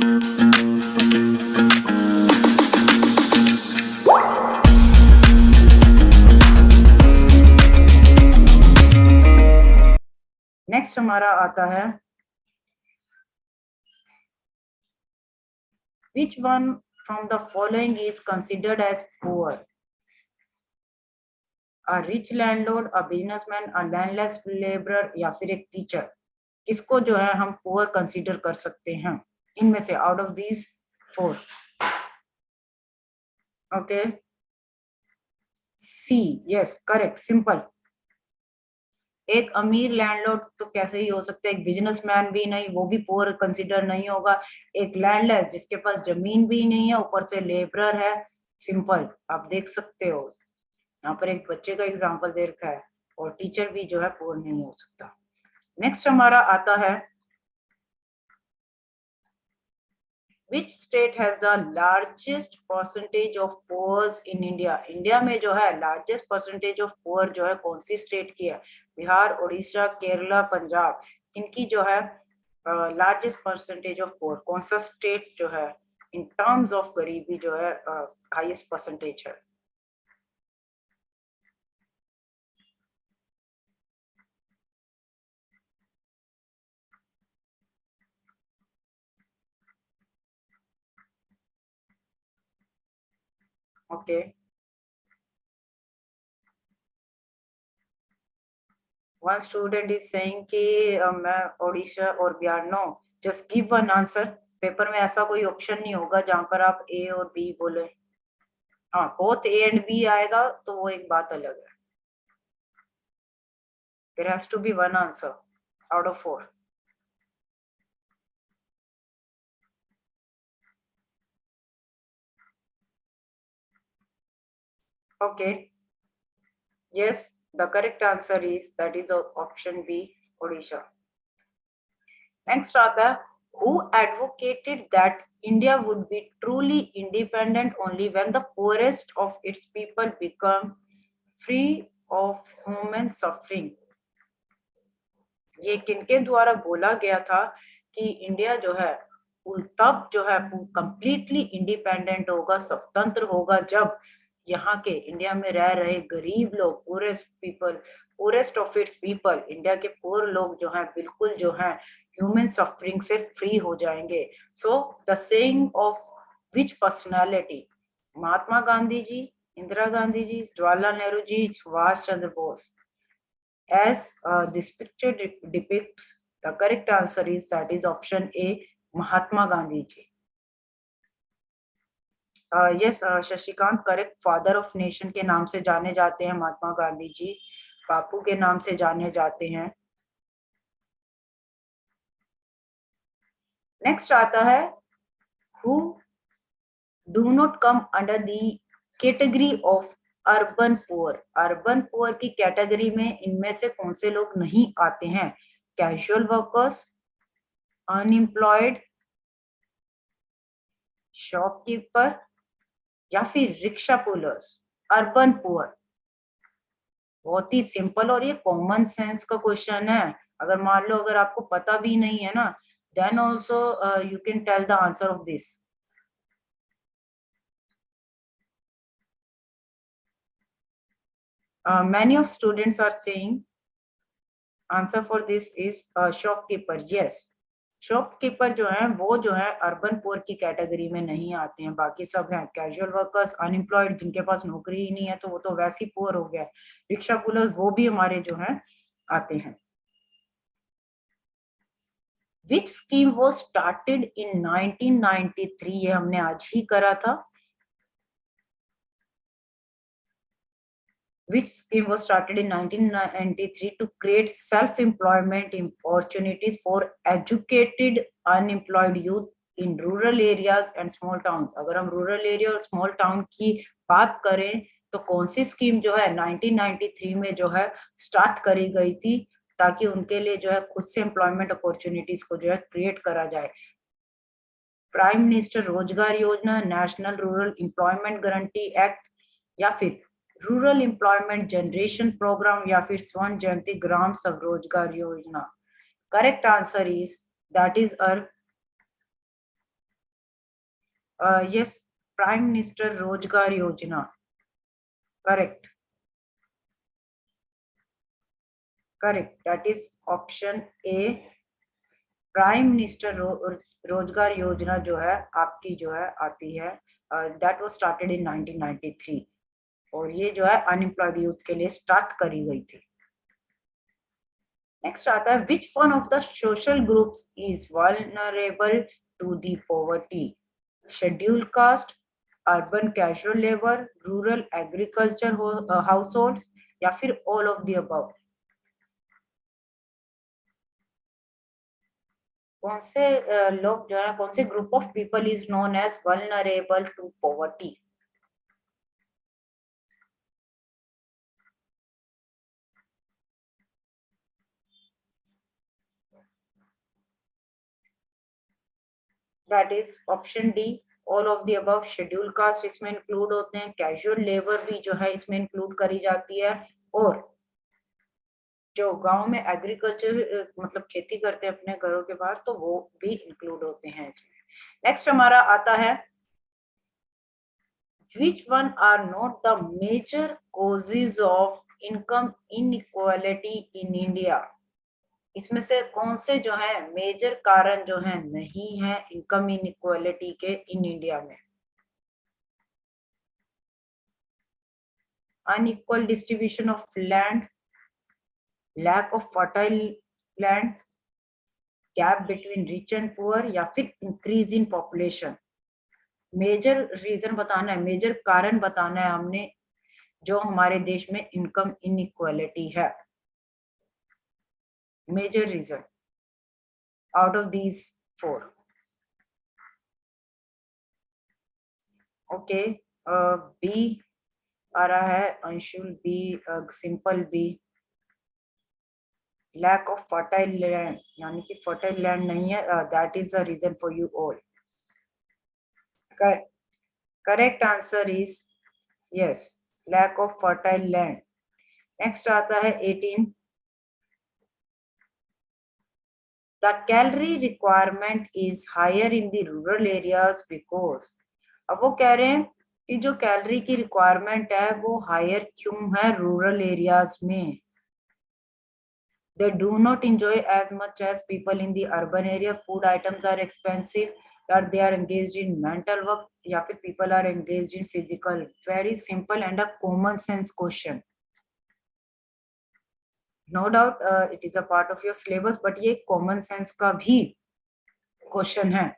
Next हमारा आता है which one from the following is considered as poor? A rich landlord, a businessman, a landless laborer या फिर एक टीचर? किसको जो है हम पुअर कंसीडर कर सकते हैं इनमें से, out of these 4? Okay, C, yes correct, simple. एक अमीर लैंडलॉर्ड तो कैसे ही हो सकता है, एक बिजनेसमैन भी नहीं, वो भी पुअर कंसीडर नहीं होगा। एक लैंडलेस जिसके पास जमीन भी नहीं है, ऊपर से लेबरर है, सिंपल। आप देख सकते हो यहाँ पर एक बच्चे का एग्जांपल दे रखा है, और टीचर भी जो है पुअर नहीं हो सकता। नेक्स्ट हमारा आता है Which state has the largest percentage of poor in India? India में जो है लार्जेस्ट परसेंटेज ऑफ पुअर जो है कौन सी स्टेट की है? बिहार, उड़ीसा, केरला, पंजाब, इनकी जो है लार्जेस्ट परसेंटेज ऑफ पुअर, कौन सा स्टेट जो है इन टर्म्स ऑफ गरीबी जो है हाईएस्ट परसेंटेज है? Okay, one student is saying कि मैं उड़ीसा और Bihar. No, just give one answer. Paper में ऐसा कोई ऑप्शन नहीं होगा जहां पर आप ए और बी बोले। हाँ, बोथ ए एंड बी आएगा तो वो एक बात अलग है। There has to be one answer out of 4। Okay, yes, the correct answer is that is option B, Odisha. Next आता है who advocated that India would be truly independent only when the poorest of its people become free of human suffering? ये किनके द्वारा बोला गया था कि India जो है तब जो है कंप्लीटली इंडिपेंडेंट होगा, स्वतंत्र होगा, जब यहाँ के इंडिया में रह रहे गरीब लोग, forest of its people, India के पुअर लोग जो हैं बिल्कुल जो हैं ह्यूमन सफरिंग से फ्री हो जाएंगे। So the saying of which personality? Mahatma Gandhi ji, Indira Gandhi ji, Jawaharlal Nehru ji, Subhash Chandra Bose? As this picture depicts, the correct answer is that is option A, Mahatma Gandhi ji. Yes, Shashikant correct. Father of nation के नाम से जाने जाते हैं महात्मा गांधी जी, बापू के नाम से जाने जाते हैं। नेक्स्ट आता है who do not come under the category of urban poor? Urban poor की कैटेगरी में इनमें से कौन से लोग नहीं आते हैं? कैजुअल वर्कर्स, अनएम्प्लॉयड, शॉपकीपर या फिर रिक्शा पुलर्स? अर्बन पुअर बहुत ही सिंपल और ये कॉमन सेंस का क्वेश्चन है। अगर मान लो अगर आपको पता भी नहीं है ना, then also you can tell the answer of this. many of students are saying answer for this is shopkeeper. Yes, shopkeeper जो है वो जो है अर्बन पुअर की कैटेगरी में नहीं आते हैं, बाकी सब हैं कैजुअल वर्कर्स, अनएम्प्लॉयड जिनके पास नौकरी ही नहीं है तो वो तो वैसे ही पुअर हो गया। रिक्शा पुलर्स वो भी हमारे जो है आते हैं। Which scheme was started in 1993? ये हमने आज ही करा था। Which scheme was started in 1993 to create self-employment opportunities for educated unemployed youth in rural areas and small towns? अगर हम रूरल एरिया और स्मॉल टाउन की बात करें तो कौन सी स्कीम जो है 1993 में जो है स्टार्ट करी गई थी ताकि उनके लिए जो है खुद से एम्प्लॉयमेंट अपॉर्चुनिटीज को जो है क्रिएट करा जाए? प्राइम मिनिस्टर रोजगार योजना, national rural employment guarantee act, या फिर रूरल एम्प्लॉयमेंट जनरेशन प्रोग्राम, या फिर स्वर्ण जयंती ग्राम स्वरोजगार योजना? Correct answer is that is yes, Prime Minister Rozgar Yojana. Correct. Correct. That is option A. Prime minister रोजगार योजना जो है आपकी जो है आती है, दैट वाज स्टार्टेड इन 1993 और ये जो है अनएम्प्लॉयड यूथ के लिए स्टार्ट करी गई थी। नेक्स्ट आता है which one of the social groups is vulnerable to the poverty? Scheduled caste, urban casual labour, rural agriculture household या फिर ऑल ऑफ द अबव? कौन से लोग जो है, कौन से group of people is known as vulnerable to poverty? That is option D, all of the above. Scheduled caste इसमें इंक्लूड होते हैं, कैजुअल लेबर भी जो है इसमें इंक्लूड करी जाती है, और जो गांव में एग्रीकल्चर मतलब खेती करते हैं अपने घरों के बाहर, तो वो भी इंक्लूड होते हैं इसमें। नेक्स्ट हमारा आता है which one are not the major causes of income inequality in India? इसमें से कौन से जो है मेजर कारण जो है नहीं है इनकम इनइक्वालिटी के इन इंडिया में? Unequal distribution of land, lack of fertile land, gap between rich and poor या फिर increase in population? Major reason बताना है, मेजर कारण बताना है हमने जो हमारे देश में इनकम इनइक्वालिटी है। Major reason out of these 4। Okay, B आ रहा है Anshul, B, simple B, lack of fertile land, यानी कि फर्टाइल लैंड नहीं है, that is the reason for you all. Correct answer is yes, lack of fertile land. Next आता है 18, the calorie requirement is higher in the rural areas because. अब वो कह रहे हैं कि जो कैलोरी की रिक्वायरमेंट है वो हायर क्यों है रूरल एरियाज में? They do not enjoy as much as people in the urban area. Food items are expensive, or they are engaged in mental work, या फिर people are engaged in physical. Very simple and a common sense question. No doubt it is a part of your syllabus, but ये common sense का भी question है।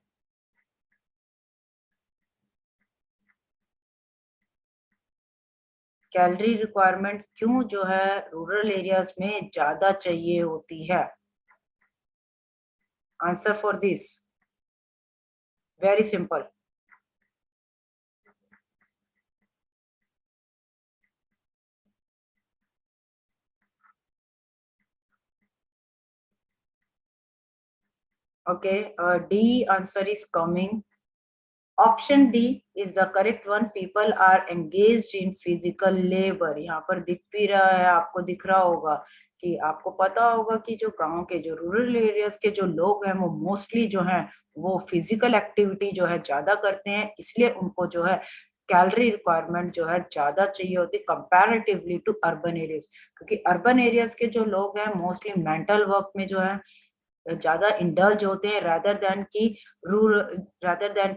Calorie requirement क्यों जो है rural areas में ज्यादा चाहिए होती है? Answer for this very simple, okay, D answer is coming. Option D is the correct one. People are engaged in physical labor. यहाँ पर दिख भी रहा है, आपको दिख रहा होगा कि आपको पता होगा कि जो गांव के जो रूरल एरियाज के जो लोग हैं वो मोस्टली जो हैं वो फिजिकल एक्टिविटी जो है ज्यादा करते हैं, इसलिए उनको जो है कैलोरी रिक्वायरमेंट जो है ज्यादा चाहिए होती कंपैरेटिवली टू अर्बन एरियाज, क्योंकि अर्बन एरियाज के जो लोग हैं मोस्टली मेंटल वर्क में जो है ज्यादा इंडल्ज होते हैं रादर देन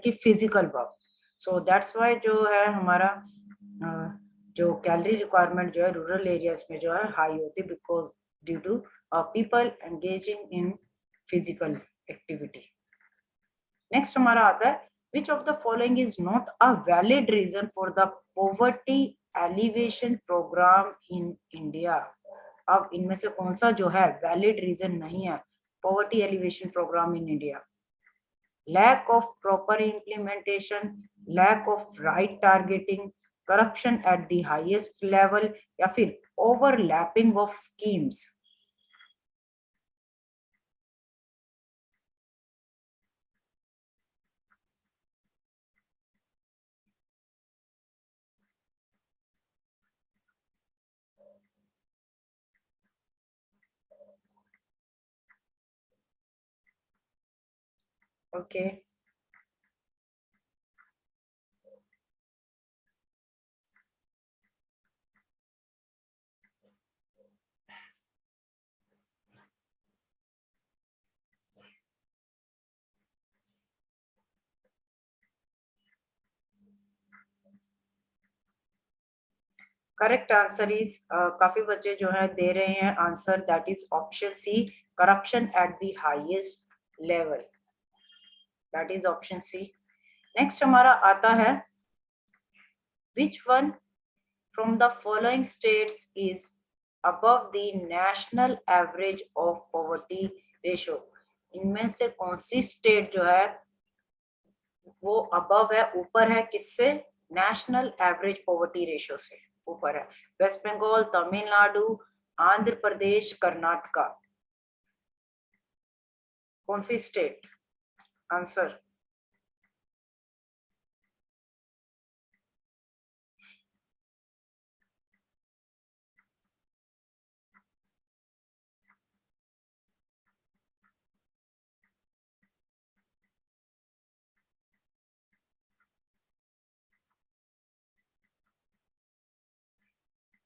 की physical work. So that's why जो है हमारा जो कैलोरी रिक्वायरमेंट जो है रूरल एरियाज में जो है हाई होती है, because due to people engaging in physical activity. Next हमारा आता है which of the following is not a valid reason for the poverty alleviation program in India? अब इनमें से कौन सा जो है वैलिड रीजन नहीं है poverty alleviation program in India? Lack of proper implementation, lack of right targeting, corruption at the highest level या फिर overlapping of schemes? Okay, correct answer is, काफी बच्चे जो है दे रहे हैं answer, that is option C, corruption at the highest level, that is option C. Next हमारा आता है, which one from the following states is above the national average of poverty ratio. इनमें से कौन सी स्टेट जो है वो अबव है, ऊपर है, किससे? नेशनल एवरेज पॉवर्टी रेशो से ऊपर है। वेस्ट बंगाल, तमिलनाडु, आंध्र प्रदेश, कर्नाटका, कौन सी state? Answer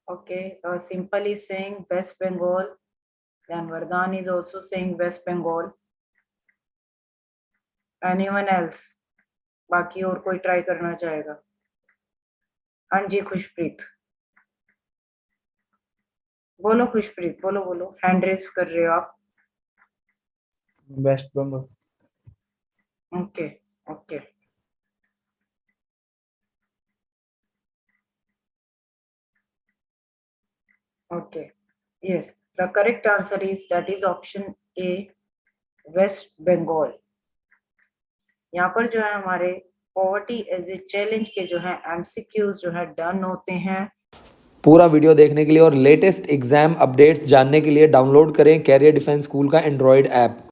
okay, Simple is saying West Bengal, then Vardhan is also saying West Bengal. Anyone else? बाकी और कोई ट्राई करना चाहेगा? हाँ जी खुशप्रीत, बोलो खुशप्रीत, बोलो बोलो, हैंड रेस कर रहे हो आप। West Bengal. Okay okay, okay, yes, the correct answer is, that is option A, West Bengal। यहाँ पर जो है हमारे पॉवर्टी एज ए चैलेंज के जो है एमसीक्यूज जो है डन होते हैं। पूरा वीडियो देखने के लिए और लेटेस्ट एग्जाम अपडेट्स जानने के लिए डाउनलोड करें कैरियर डिफेंस स्कूल का एंड्रॉयड ऐप।